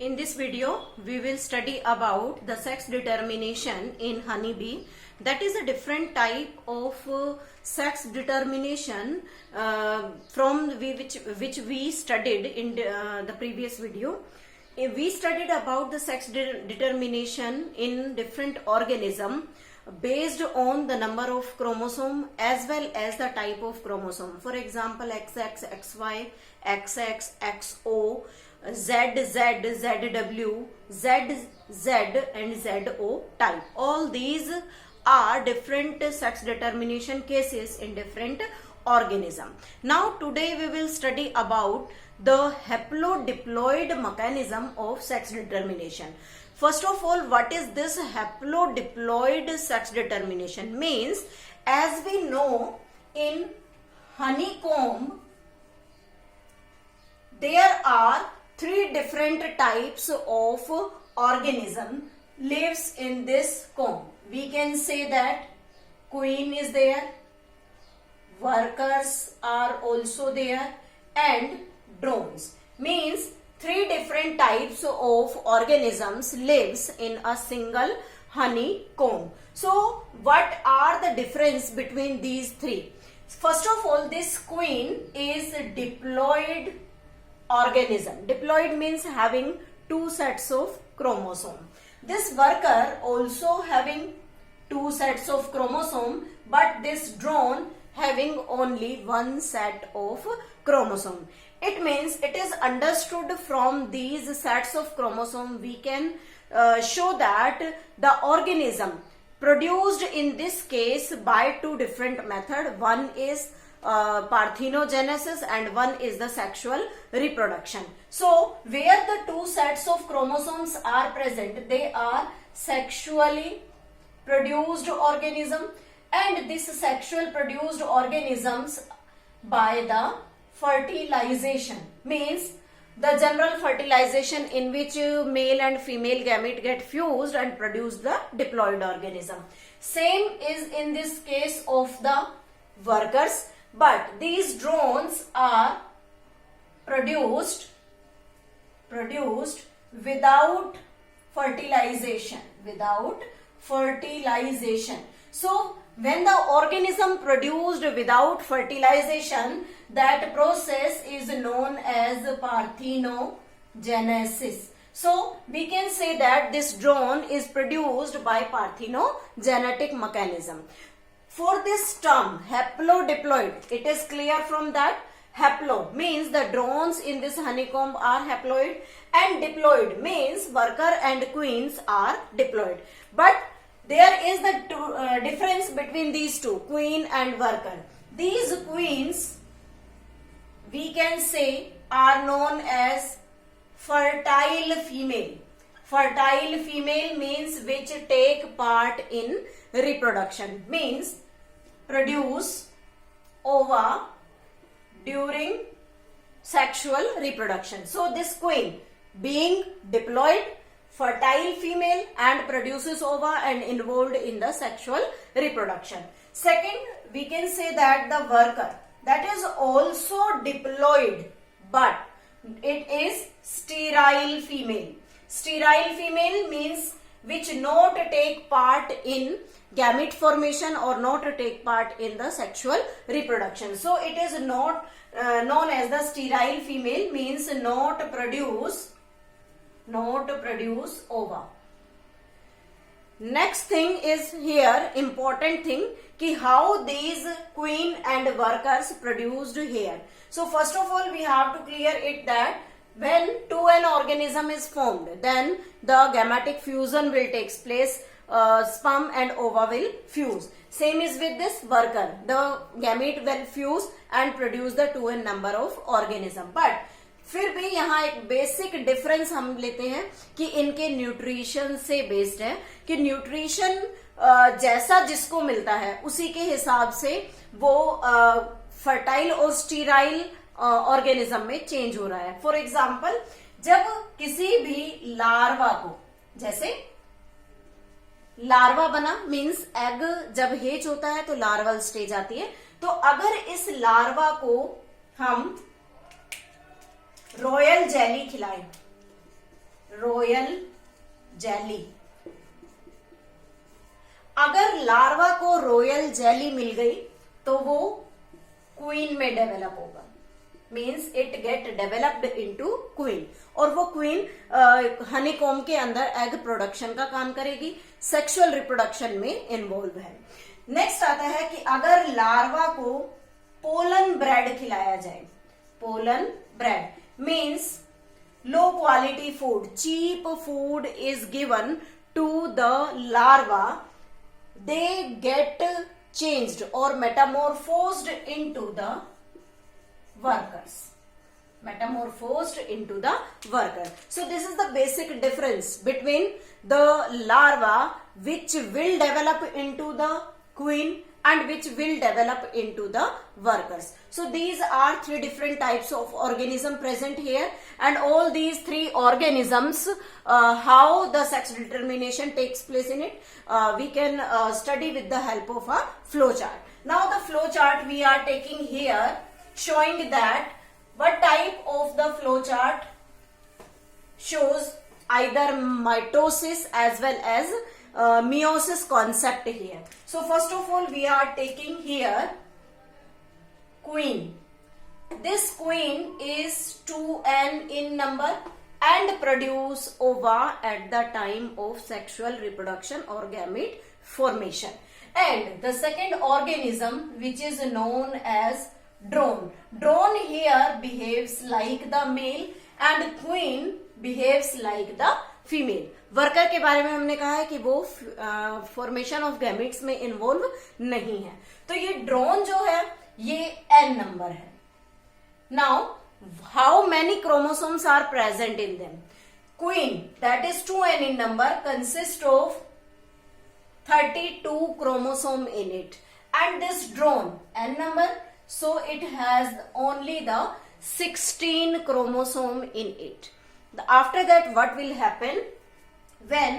In this video, we will study about the sex determination in honeybee. That is a different type of sex determination from which we studied in the previous video. We studied about the sex determination in different organism based on the number of chromosome as well as the type of chromosome. For example, XX, XY, XX, XO, ZZ, ZW, ZZ and ZO type. All these are different sex determination cases in different organism. Now today we will study about the haplodiploid mechanism of sex determination. First of all, what is this haplodiploid sex determination? Means, as we know, in honeycomb there are three different types of organism lives in this comb. We can say that queen is there, workers are also there, and drones. Means three different types of organisms lives in a single honeycomb. So what are the difference between these three? First of all, this queen is diploid organism. Diploid means having two sets of chromosome. This worker also having two sets of chromosome, but this drone having only one set of chromosome. It means it is understood from these sets of chromosome we can show that the organism produced in this case by two different method. One is parthenogenesis and one is the sexual reproduction. So where the two sets of chromosomes are present, they are sexually produced organism, and this sexual produced organisms by the fertilization, means the general fertilization in which male and female gamete get fused and produce the diploid organism. Same is in this case of the workers, but these drones are produced without fertilization. So when the organism produced without fertilization, that process is known as parthenogenesis. So we can say that this drone is produced by parthenogenetic mechanism. For this term haplodiploid, it is clear from that haplo means the drones in this honeycomb are haploid, and diploid means worker and queens are diploid. But there is the difference between these two, queen and worker. These queens we can say are known as fertile female. Fertile female means which take part in reproduction, means produce ova during sexual reproduction. So this queen being diploid, fertile female, and produces ova and involved in the sexual reproduction. Second, we can say that the worker, that is also diploid, but it is sterile female. Sterile female means which not take part in gamete formation or not take part in the sexual reproduction. So it is not known as the sterile female, means not produce ova. Next thing is here important thing ki how these queen and workers produced here. So first of all we have to clear it that when an organism is formed, then the gametic fusion will take place, sperm and ova will fuse. Same is with this worker, the gamete will fuse and produce the 2n number of organism. But फिर भी यहाँ एक basic difference हम लेते हैं कि इनके nutrition से बेस्ड है कि न्यूट्रिशन जैसा जिसको मिलता है उसी के हिसाब से वो फर्टाइल और स्टीराइल ऑर्गेनिज्म में चेंज हो रहा है. फॉर एग्जाम्पल, जब किसी भी लार्वा को, जैसे लार्वा बना मीन्स एग जब हेच होता है तो लार्वल स्टेज आती है, तो अगर इस लार्वा को हम रॉयल जेली खिलाएं रॉयल जेली। अगर लार्वा को रॉयल जेली मिल गई तो वो क्वीन में डेवलप होगा, means it get developed into queen, और वो क्वीन हनीकॉम्ब के अंदर एग प्रोडक्शन का काम करेगी, सेक्सुअल रिप्रोडक्शन में इन्वॉल्व है। नेक्स्ट आता है कि अगर लार्वा को पोलन ब्रेड खिलाया जाए, pollen bread means low quality food, cheap food is given to the larva, they get changed or metamorphosed into the workers, metamorphosed into the worker. So this is the basic difference between the larva which will develop into the queen and which will develop into the workers. So these are three different types of organism present here, and all these three organisms, how the sex determination takes place in it, we can study with the help of a flow chart. Now the flow chart we are taking here, showing that what type of the flow chart shows either mitosis as well as meiosis concept here. So first of all we are taking here queen. This queen is 2n in number and produce ova at the time of sexual reproduction or gamete formation. And the second organism which is known as drone. Drone here behaves like the male and queen behaves like the female. Worker के बारे में हमने कहा है कि वो formation of gametes में involve नहीं है। तो ये ड्रोन जो है ये n नंबर है। Now how many chromosomes are present in them? Queen that is 2n in number consists of 32 chromosome in it, and this drone n number, so it has only the 16 chromosome in it. After that what will happen when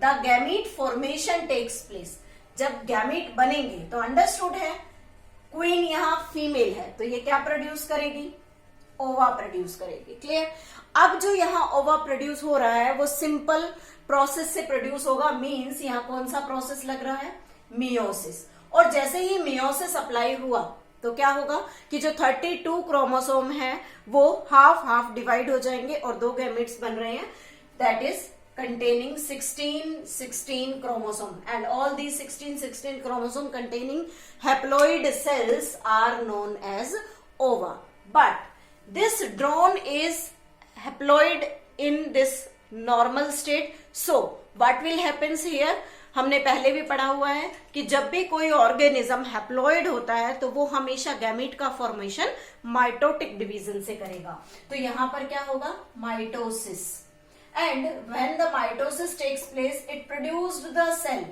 the gamete formation takes place? जब gamete बनेंगे तो understood है queen यहाँ female है तो ये क्या produce करेगी? ओवा प्रोड्यूस करेगी। क्लियर? अब जो यहाँ ओवा प्रोड्यूस हो रहा है वो सिंपल प्रोसेस से प्रोड्यूस होगा, मींस यहाँ कौन सा प्रोसेस लग रहा है? मियोसिस। और जैसे ही मियोसिस अप्लाई हुआ तो क्या होगा कि जो 32 क्रोमोसोम है वो हाफ हाफ डिवाइड हो जाएंगे और दो गैमेट्स बन रहे हैं, that is containing 16 chromosome, and all these 16 chromosome containing haploid cells are known as ova. But this drone is haploid in this normal state. So what will happens here? हमने पहले भी पढ़ा हुआ है कि जब भी कोई ऑर्गेनिज्म हैप्लॉइड होता है तो वो हमेशा गैमीट का फॉर्मेशन माइटोटिक डिवीजन से करेगा। तो यहां पर क्या होगा? Mitosis. And when the mitosis takes place, it produced the cell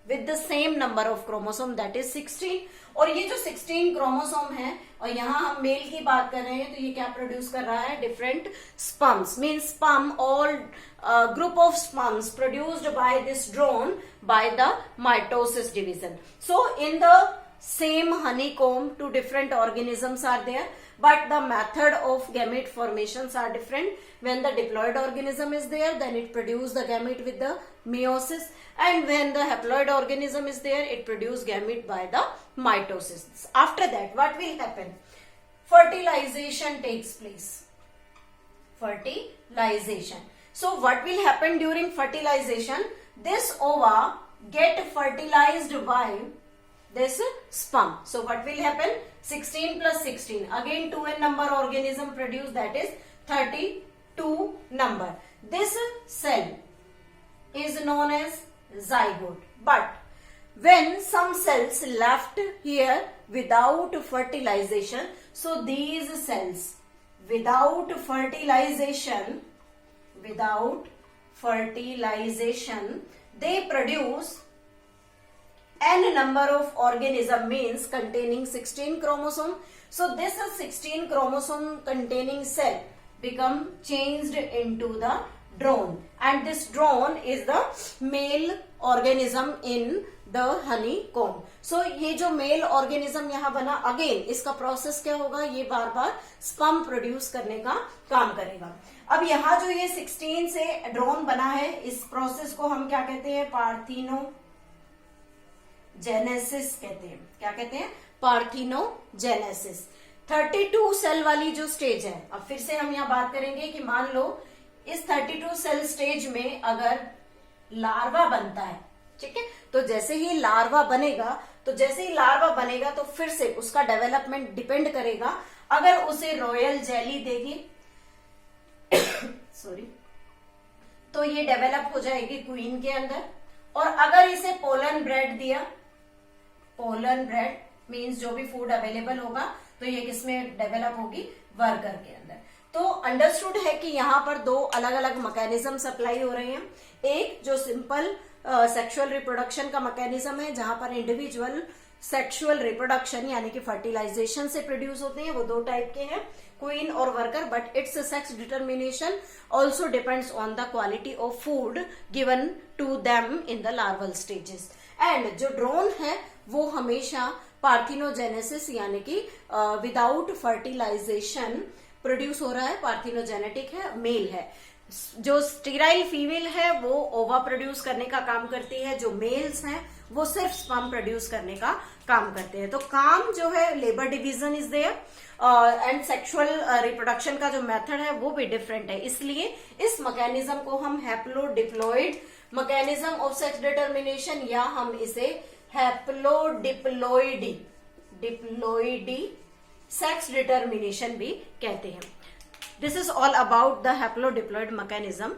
with the same number of chromosome, that is 16. और ये जो 16 क्रोमोसोम है और यहाँ हम मेल की बात कर रहे हैं तो ये क्या प्रोड्यूस कर रहा है? Different sperms, mean sperm, all group of sperms produced by this drone by the mitosis division. So in the same honeycomb two different organisms are there, but the method of gamete formations are different. When the diploid organism is there, then it produces the gamete with the meiosis, and when the haploid organism is there, it produces gamete by the mitosis. After that what will happen? Fertilization takes place. Fertilization. So what will happen during fertilization? This ova get fertilized by this sperm. So what will happen? 16 plus 16, again 2n number organism produced, that is 32 number. This cell is known as zygote. But when some cells left here without fertilization, so these cells without fertilization, they produce n number of organism, means containing 16 chromosome. So this 16 chromosome containing cell become changed into the drone, and this drone is the male organism in the honeycomb. So ये जो mail organism यहाँ बना, again इसका process क्या होगा? ये बार बार sperm produce करने का काम करेगा। अब यहाँ जो ये 16 से ड्रोन बना है, इस प्रोसेस को हम क्या कहते हैं? पार्थिनोजेनेसिस कहते हैं। क्या कहते हैं? पार्थिनोजेनेसिस। 32 सेल वाली जो स्टेज है, अब फिर से हम यहाँ बात करेंगे कि मान लो इस 32 सेल स्टेज में अगर लार्वा बनता है, ठीक है, तो जैसे ही लार्वा बनेगा तो फिर से उसका डेवलपमेंट डिपेंड करेगा। अगर उसे रॉयल जेली देगी सॉरी, तो ये डेवलप हो जाएगी क्वीन के अंदर। और अगर इसे पोलन ब्रेड दिया, पोलन ब्रेड मीन्स जो भी फूड अवेलेबल होगा, तो ये किसमें डेवलप होगी? वर्कर के अंदर। तो अंडरस्टूड है कि यहाँ पर दो अलग अलग मैकेनिज्म अप्लाई हो रहे हैं। एक जो सिंपल सेक्सुअल रिप्रोडक्शन का मैकेनिज्म है, जहां पर इंडिविजुअल सेक्सुअल रिप्रोडक्शन यानी कि फर्टिलाइजेशन से प्रोड्यूस होते हैं, वो दो टाइप के हैं, क्वीन और worker, but it's sex determination also depends on the quality of food given to them in the larval stages. And जो ड्रोन है वो हमेशा पार्थिनोजेनेसिस यानी कि विदाउट फर्टिलाइजेशन प्रोड्यूस हो रहा है, पार्थिनोजेनेटिक है, मेल है। जो स्टेराइल फीमेल है वो ओवा प्रोड्यूस करने का काम करती है, जो मेल्स हैं वो सिर्फ स्पर्म प्रोड्यूस करने का काम करते हैं। तो काम जो है labour division is there and sexual reproduction का जो मेथड है वो भी डिफरेंट है। इसलिए इस मैकेनिज्म को हम हैप्लोडिप्लॉइड मैकेनिज्म ऑफ सेक्स डिटर्मिनेशन या हम इसे हैप्लोडिप्लॉइडी सेक्स डिटर्मिनेशन भी कहते हैं। This is all about the haplodiploid mechanism.